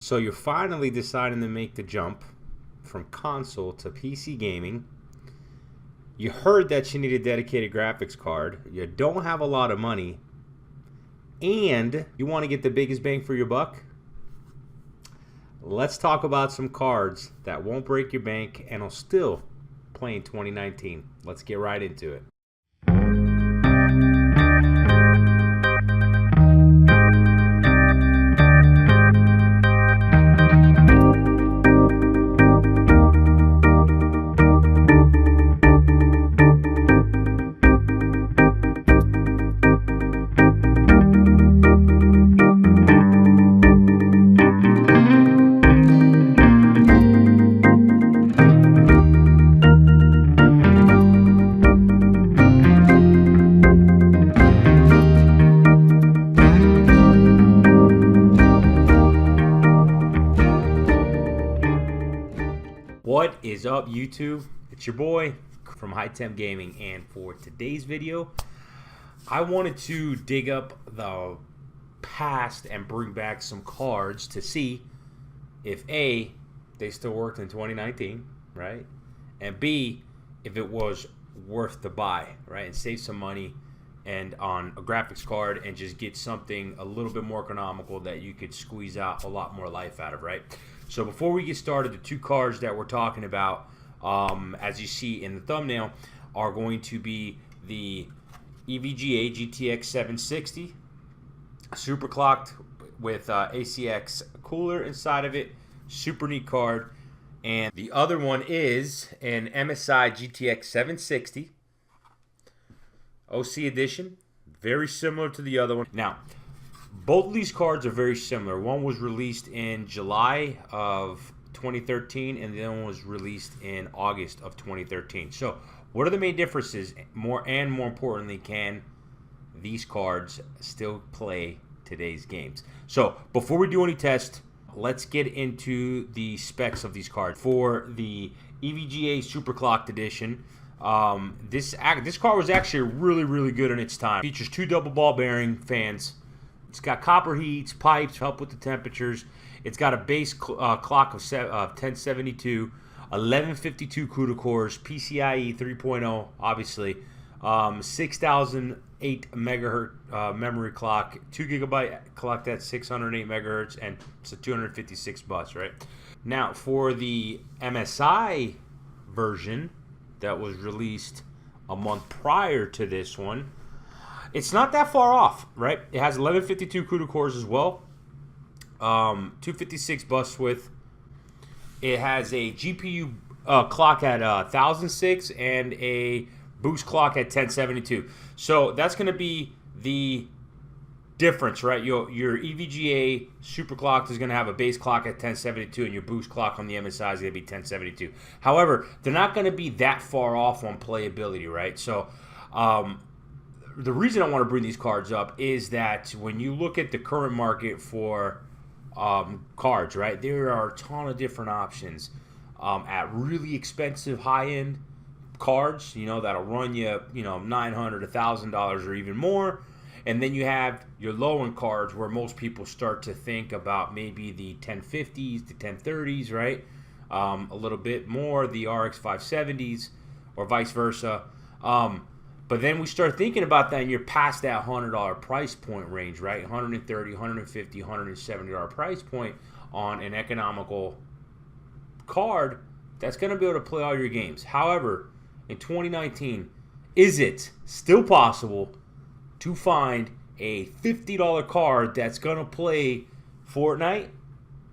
So you're finally deciding to make the jump from console to PC gaming. You heard that you need a dedicated graphics card. You don't have a lot of money. And you want to get the biggest bang for your buck? Let's talk about some cards that won't break your bank and will still play in 2019. Let's get right into it. What is up, YouTube? It's your boy from Temp Gaming, and for today's video I wanted to dig up the past and bring back some cards to see if A, they still worked in 2019, right? And B, if it was worth the buy, right? And save some money and on a graphics card and just get something a little bit more economical that you could squeeze out a lot more life out of, right? So before we get started, the two cards that we're talking about, as you see in the thumbnail, are going to be the Evga GTX 760 Superclocked with ACX cooler inside of it. Super neat card. And the other one is an MSI GTX 760 OC edition. Very similar to the other one. Now, both of these cards are very similar. One was released in July of 2013, and the other one was released in August of 2013. So, what are the main differences? More importantly, can these cards still play today's games? So, before we do any tests, let's get into the specs of these cards. For the Evga Superclocked edition, this card was actually really good in its time. Features two double ball bearing fans. It's got copper heats, pipes, help with the temperatures. It's got a base clock of 1072, 1152 CUDA cores, PCIe 3.0, obviously, 6008 megahertz memory clock, 2 gigabyte clock at 608 megahertz, and it's a 256 bus, right? Now, for the MSI version that was released a month prior to this one, it's not that far off, right? It has 1152 CUDA cores as well, 256 bus width. It has a GPU clock at 1006 and a boost clock at 1072. So that's going to be the difference, right? Your Evga Superclocked is going to have a base clock at 1072, and your boost clock on the MSI is going to be 1072. However, they're not going to be that far off on playability, right? So, the reason I want to bring these cards up is that when you look at the current market for cards, right, there are a ton of different options at really expensive high-end cards, that'll run you, $900, $1,000 or even more. And then you have your low-end cards where most people start to think about maybe the 1050s, the 1030s, right? A little bit more, the RX 570s or vice versa. But then we start thinking about that, and you're past that $100 price point range, right? $130, $150, $170 price point on an economical card that's going to be able to play all your games. However, in 2019, is it still possible to find a $50 card that's going to play Fortnite,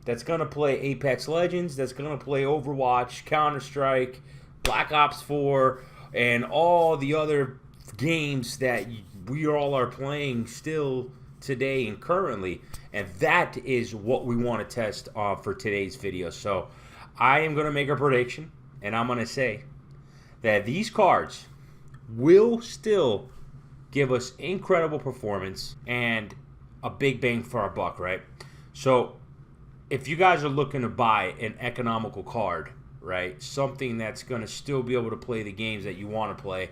that's going to play Apex Legends, that's going to play Overwatch, Counter-Strike, Black Ops 4, and all the other games that we all are playing still today and currently? And that is what we want to test for today's video. So I am going to make a prediction, and I'm going to say that these cards will still give us incredible performance and a big bang for our buck, right? So if you guys are looking to buy an economical card, right, something that's going to still be able to play the games that you want to play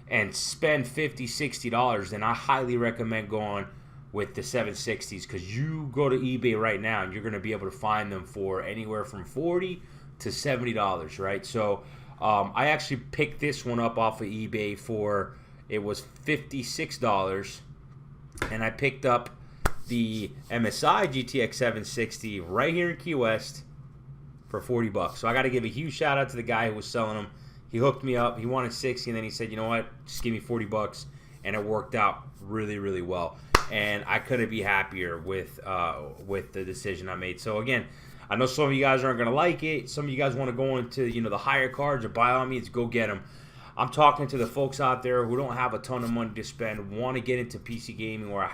and spend $50, $60, then I highly recommend going with the 760s, because you go to eBay right now and you're going to be able to find them for anywhere from $40 to $70, right? So I actually picked this one up off of eBay for, it was $56, and I picked up the MSI GTX 760 right here in Key West for $40. So I got to give a huge shout out to the guy who was selling them. He hooked me up. He wanted 60, and then he said, you know what, just give me $40, and it worked out really, really well. And I couldn't be happier with the decision I made. So again, I know some of you guys aren't going to like it. Some of you guys want to go into, you know, the higher cards, or by all means, go get them. I'm talking to the folks out there who don't have a ton of money to spend, want to get into PC gaming, or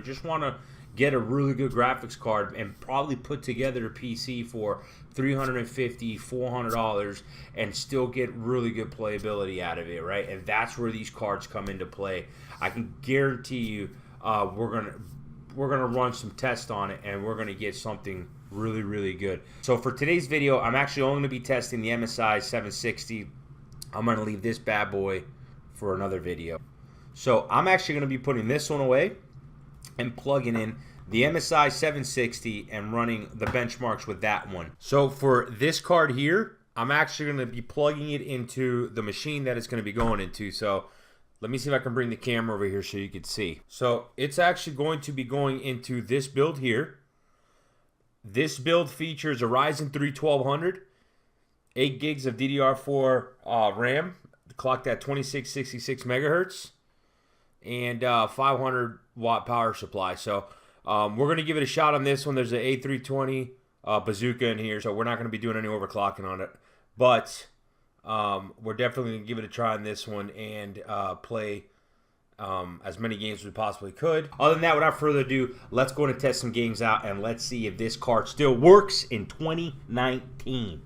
just want to get a really good graphics card and probably put together a PC for $350, $400 and still get really good playability out of it, right? And that's where these cards come into play. I can guarantee you we're gonna run some tests on it, and we're gonna get something really, really good. So for today's video, I'm actually only gonna be testing the MSI 760. I'm gonna leave this bad boy for another video. So I'm actually gonna be putting this one away and plugging in the MSI 760 and running the benchmarks with that one. So for this card here, I'm actually going to be plugging it into the machine that it's going to be going into. So let me see if I can bring the camera over here so you can see. So it's actually going to be going into this build here. This build features a Ryzen 3 1200, 8 gigs of DDR4 RAM, clocked at 2666 megahertz, and 500 watt power supply. So we're going to give it a shot on this one. There's an A320 bazooka in here, so we're not going to be doing any overclocking on it. But we're definitely going to give it a try on this one and play as many games as we possibly could. Other than that, without further ado, let's go and test some games out, and let's see if this card still works in 2019.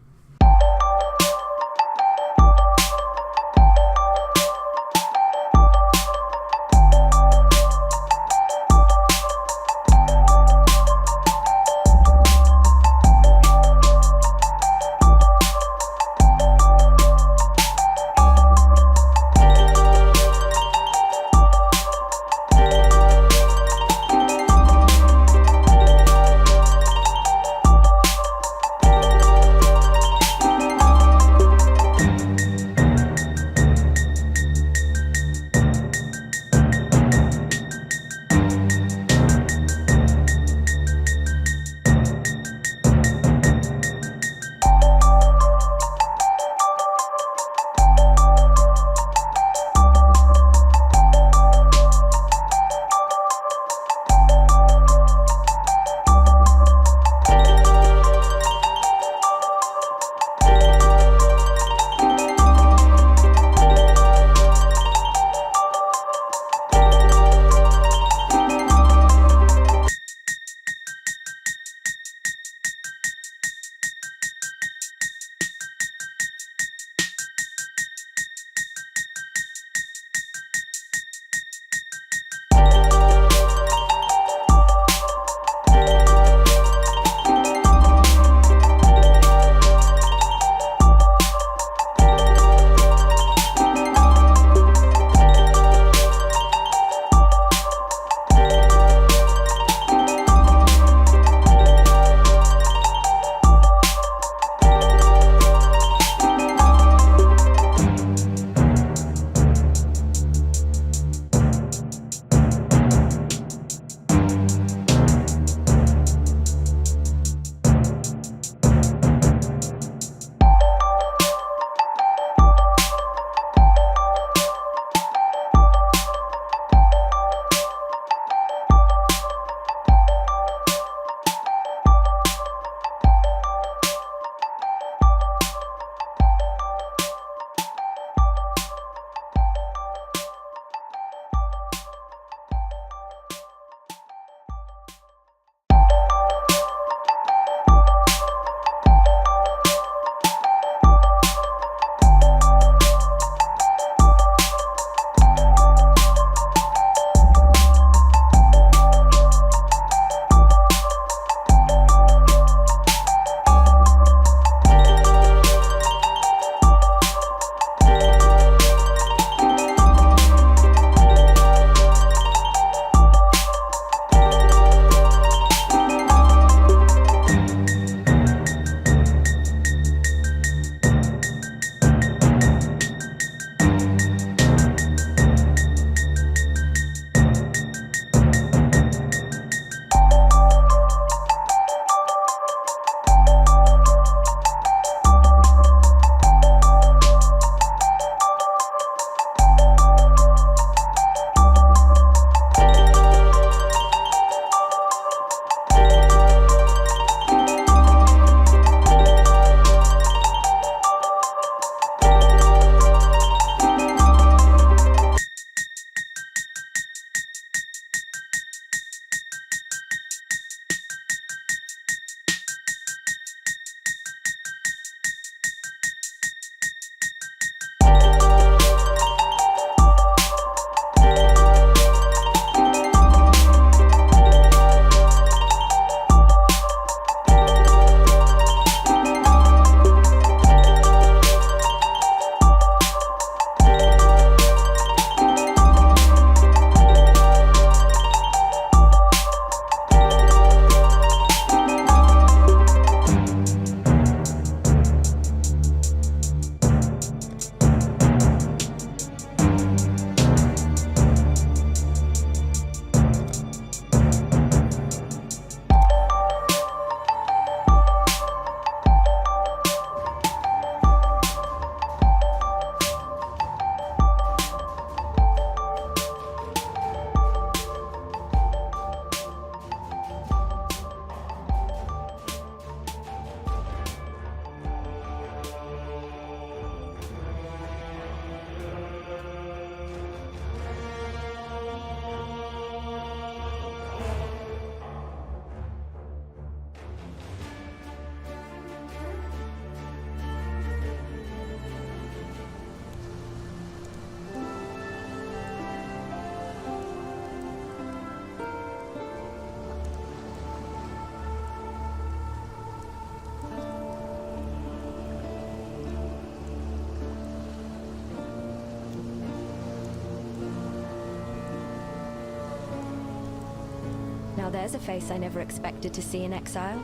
Now there's a face I never expected to see in exile.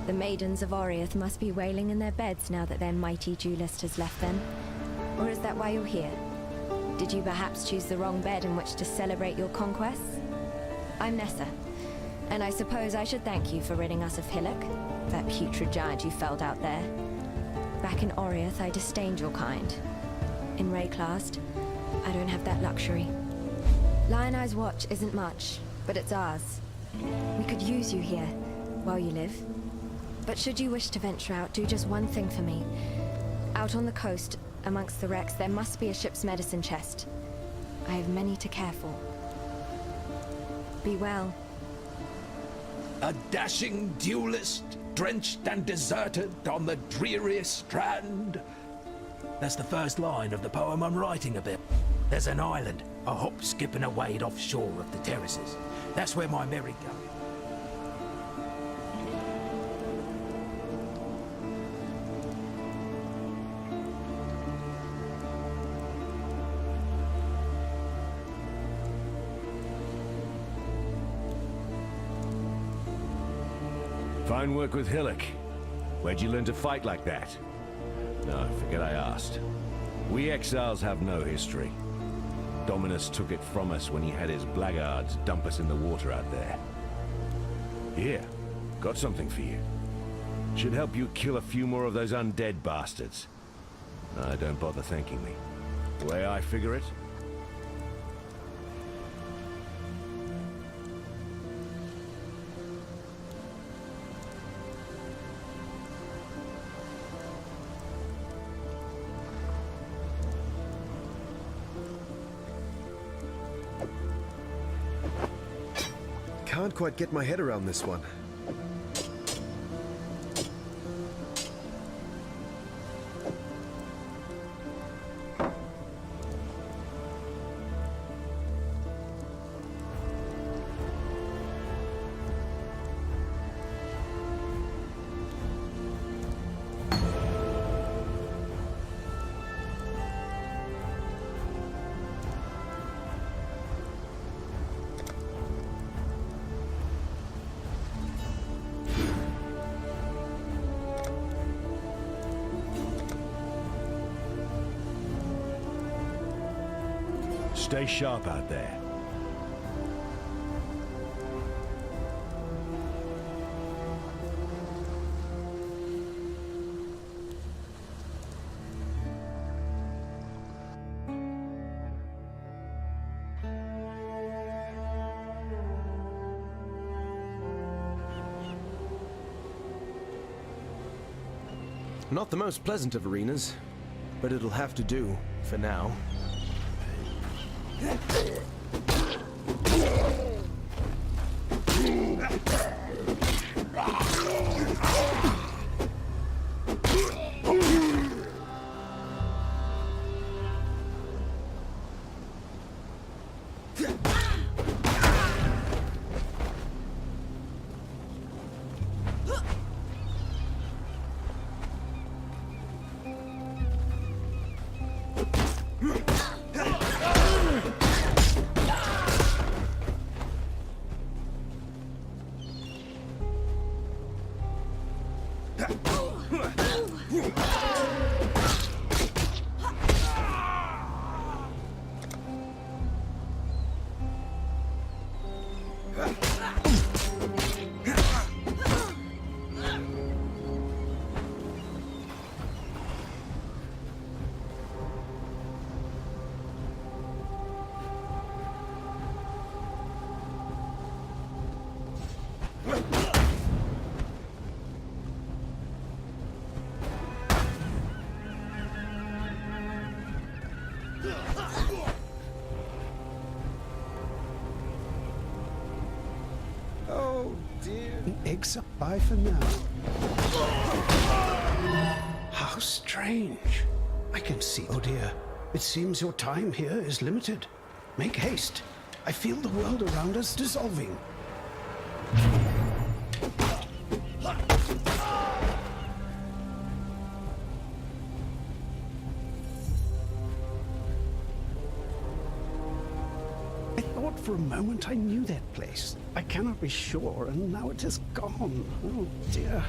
The maidens of Oriath must be wailing in their beds now that their mighty duelist has left them. Or is that why you're here? Did you perhaps choose the wrong bed in which to celebrate your conquests? I'm Nessa, and I suppose I should thank you for ridding us of Hillock, that putrid giant you felled out there. Back in Oriath, I disdained your kind. In Rayclast, I don't have that luxury. Lion Eye's watch isn't much, but it's ours. We could use you here, while you live. But should you wish to venture out, do just one thing for me. Out on the coast, amongst the wrecks, there must be a ship's medicine chest. I have many to care for. Be well. A dashing duelist, drenched and deserted on the dreariest strand. That's the first line of the poem I'm writing about. There's an island, a hop, skip and a wade offshore of the terraces. That's where my merry go. Fine work with Hillock. Where'd you learn to fight like that? No, forget I asked. We exiles have no history. Dominus took it from us when he had his blackguards dump us in the water out there. Here, got something for you. Should help you kill a few more of those undead bastards. No, don't bother thanking me. The way I figure it, Can't quite get my head around this one. stay sharp out there. Not the most pleasant of arenas, but it'll have to do for now. Oh dear. The eggs are by for now. How strange. I can see. Oh dear. It seems your time here is limited. Make haste. I feel the world around us dissolving. I thought for a moment I knew that place. I cannot be sure, and now it is gone. Oh dear.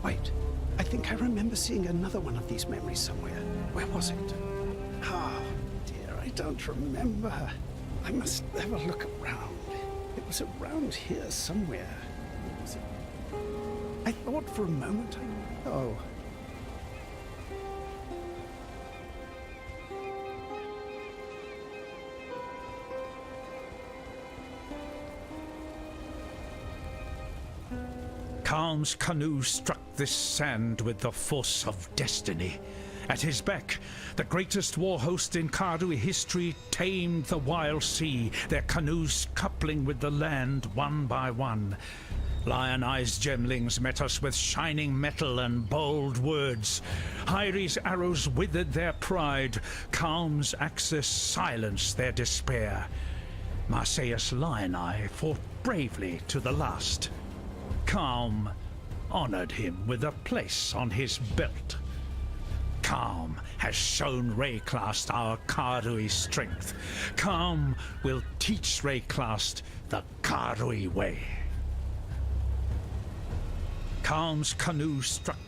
Wait, I think I remember seeing another one of these memories somewhere. Where was it? Ah, dear, I don't remember. I must have a look around. It was around here somewhere. Was it? I thought for a moment I... Oh. Calm's canoe struck this sand with the force of destiny. At his beck, the greatest war host in Kardui history tamed the wild sea, their canoes coupling with the land one by one. Lion-eyes gemlings met us with shining metal and bold words. Hyri's arrows withered their pride, Calm's axis silenced their despair. Marseilles Lion-eye fought bravely to the last. Calm honored him with a place on his belt. Calm has shown Rayclast our Kardui strength. Calm will teach Rayclast the Kardui way. Calm's canoe struck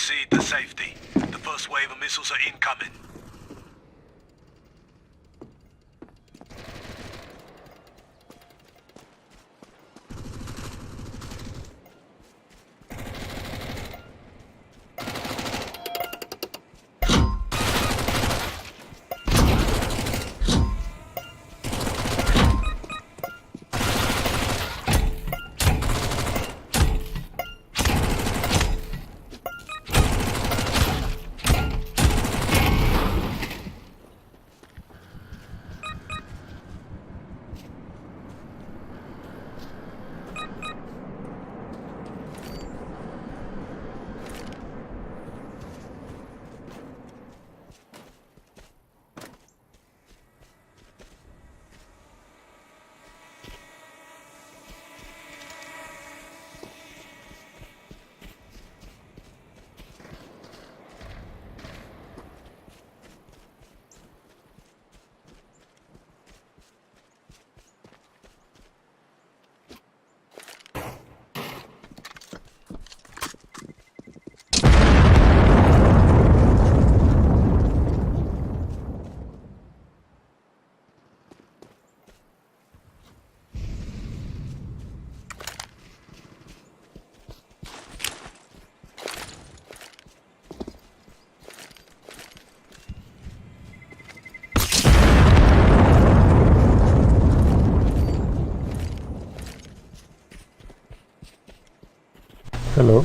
proceed to safety. The first wave of missiles are incoming. Hello.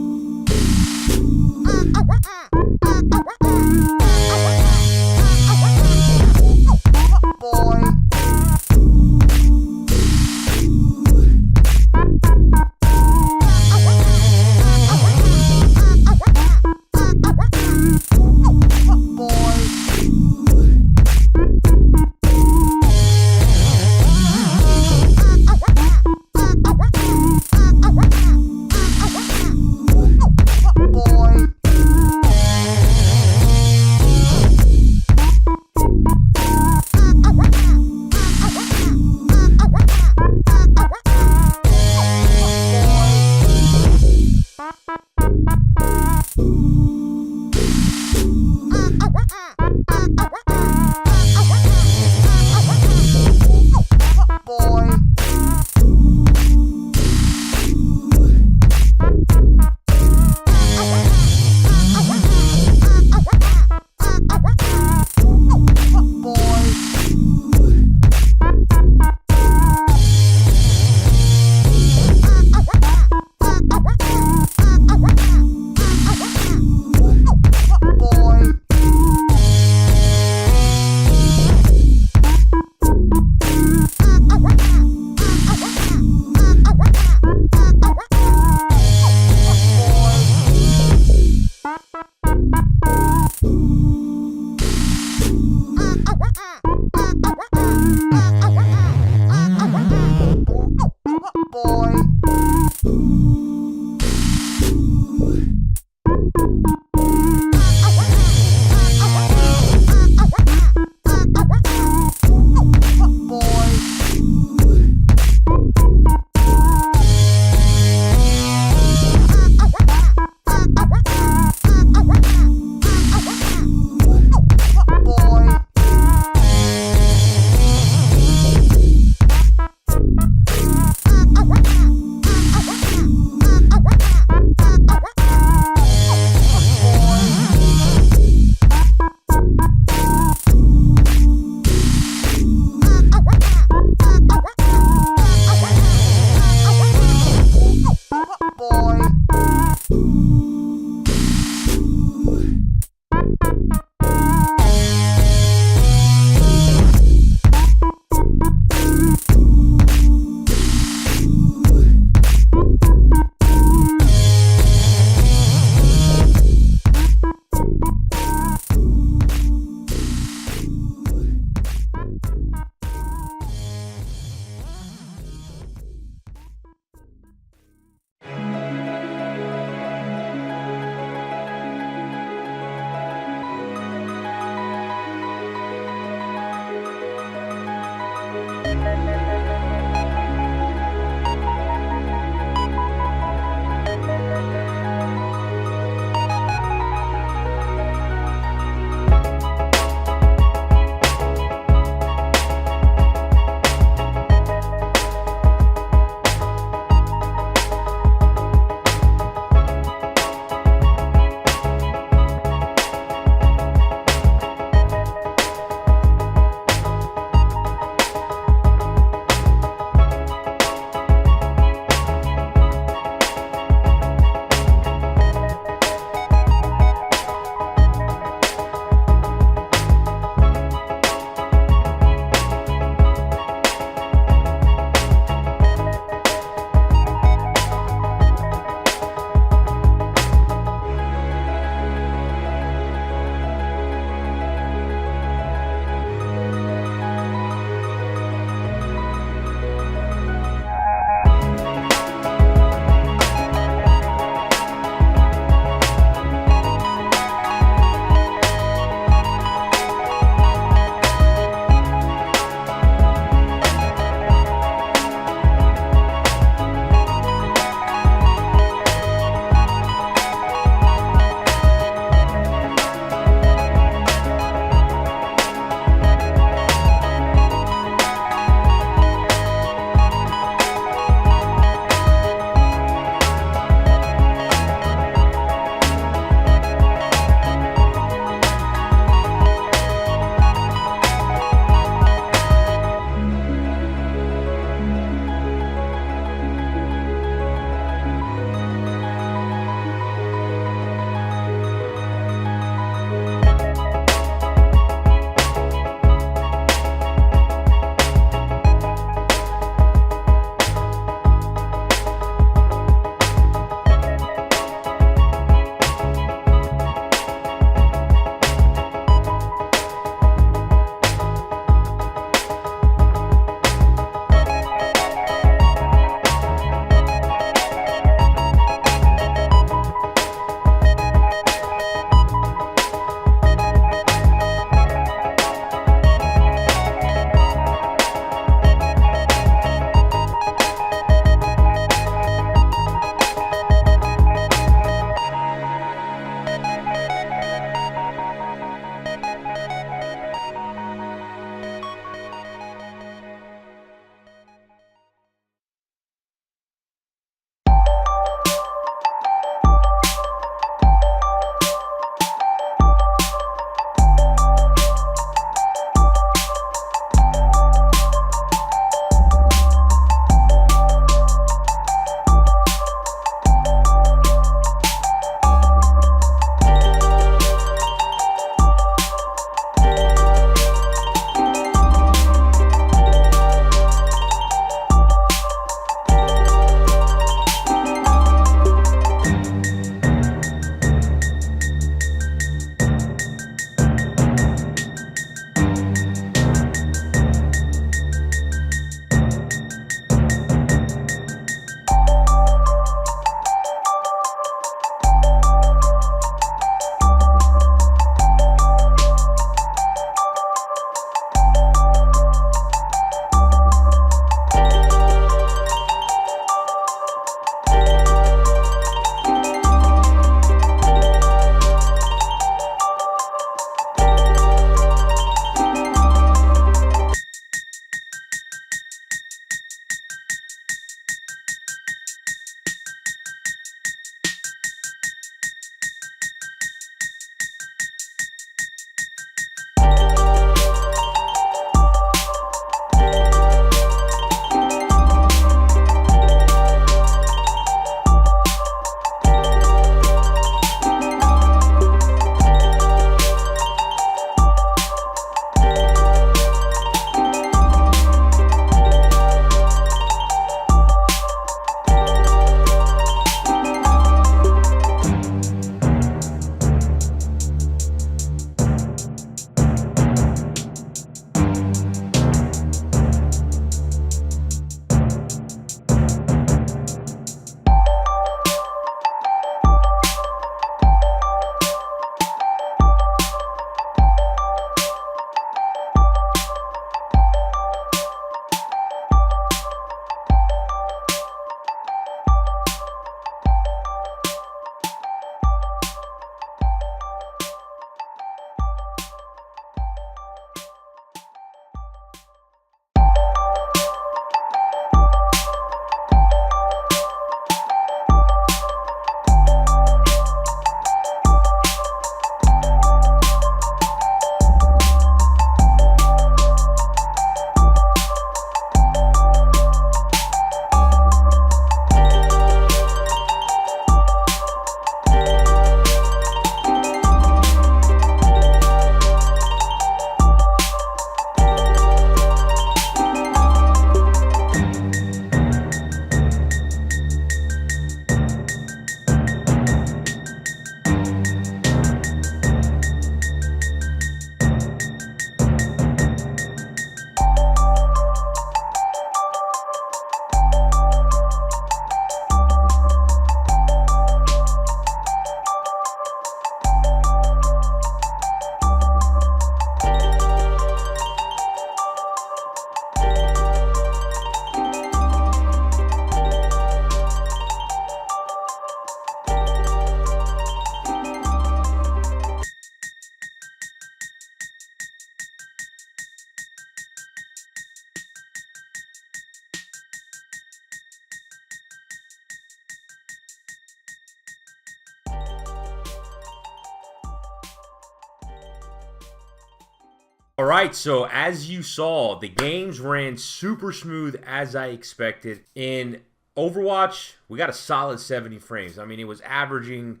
All right, so as you saw, the games ran super smooth as I expected. In Overwatch, we got a solid 70 frames. I mean, it was averaging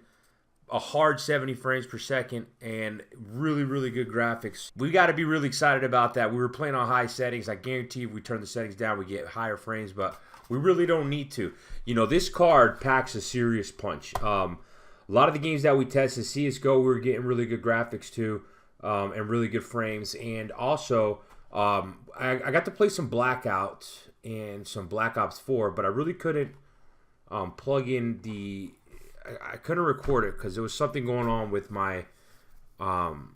a hard 70 frames per second and really, really good graphics. We got to be really excited about that. We were playing on high settings. I guarantee if we turn the settings down, we get higher frames, but we really don't need to. You know, this card packs a serious punch. A lot of the games that we tested, Csgo, we were getting really good graphics too. And really good frames. And also, I got to play some Blackout and some Black Ops 4, but I really couldn't plug in the... I couldn't record it because there was something going on with my Elgato,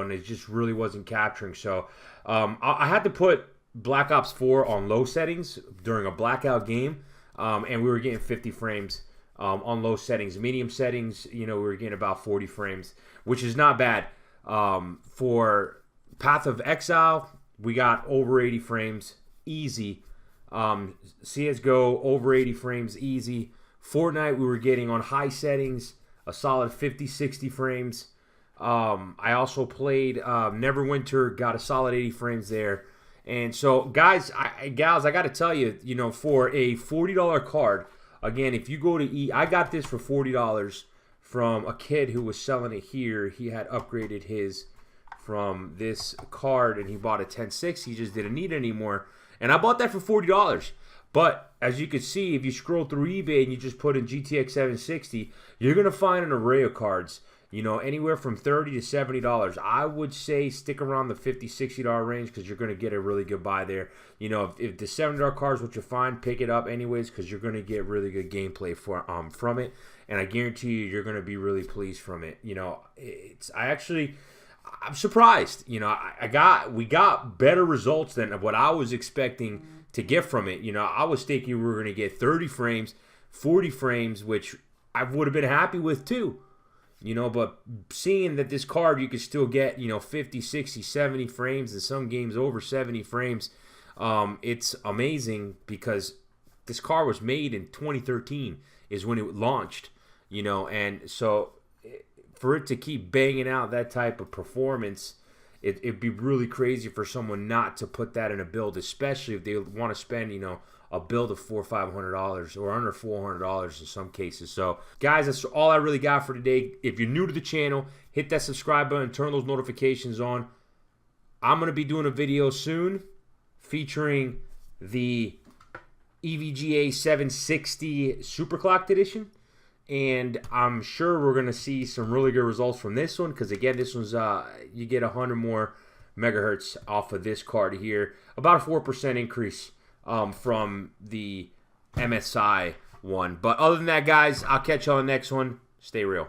and it just really wasn't capturing. So I had to put Black Ops 4 on low settings during a Blackout game, and we were getting 50 frames. On low settings. Medium settings, you know, we were getting about 40 frames, which is not bad. For Path of Exile, we got over 80 frames, easy. CSGO, over 80 frames, easy. Fortnite, we were getting on high settings, a solid 50, 60 frames. I also played Neverwinter, got a solid 80 frames there. And so, guys, gals, I got to tell you, you know, for a $40 card, again, if you go to I got this for $40 from a kid who was selling it here. He had upgraded his from this card, and he bought a 1060. He just didn't need it anymore. And I bought that for $40. But as you can see, if you scroll through eBay and you just put in GTX 760, you're going to find an array of cards, you know, anywhere from $30 to $70. I would say stick around the $50, $60 range because you're going to get a really good buy there. You know, if the $70 card is what you find, pick it up anyways because you're going to get really good gameplay from it. And I guarantee you're going to be really pleased from it. You know, I'm surprised. You know, we got better results than what I was expecting to get from it. You know, I was thinking we were going to get 30 frames, 40 frames, which I would have been happy with too. You know, but seeing that this card you can still get, you know, 50, 60, 70 frames, and some games over 70 frames, it's amazing because this card was made in 2013 is when it launched, you know, and so for it to keep banging out that type of performance, it'd be really crazy for someone not to put that in a build, especially if they want to spend, you know, a build of $400 or $500 or under $400 in some cases. So, guys, that's all I really got for today. If you're new to the channel, hit that subscribe button, turn those notifications on. I'm going to be doing a video soon featuring the Evga 760 Superclocked edition. And I'm sure we're going to see some really good results from this one because, again, this one's you get 100 more megahertz off of this card here. About a 4% increase from the MSI one. But other than that, guys, I'll catch you on the next one. Stay real.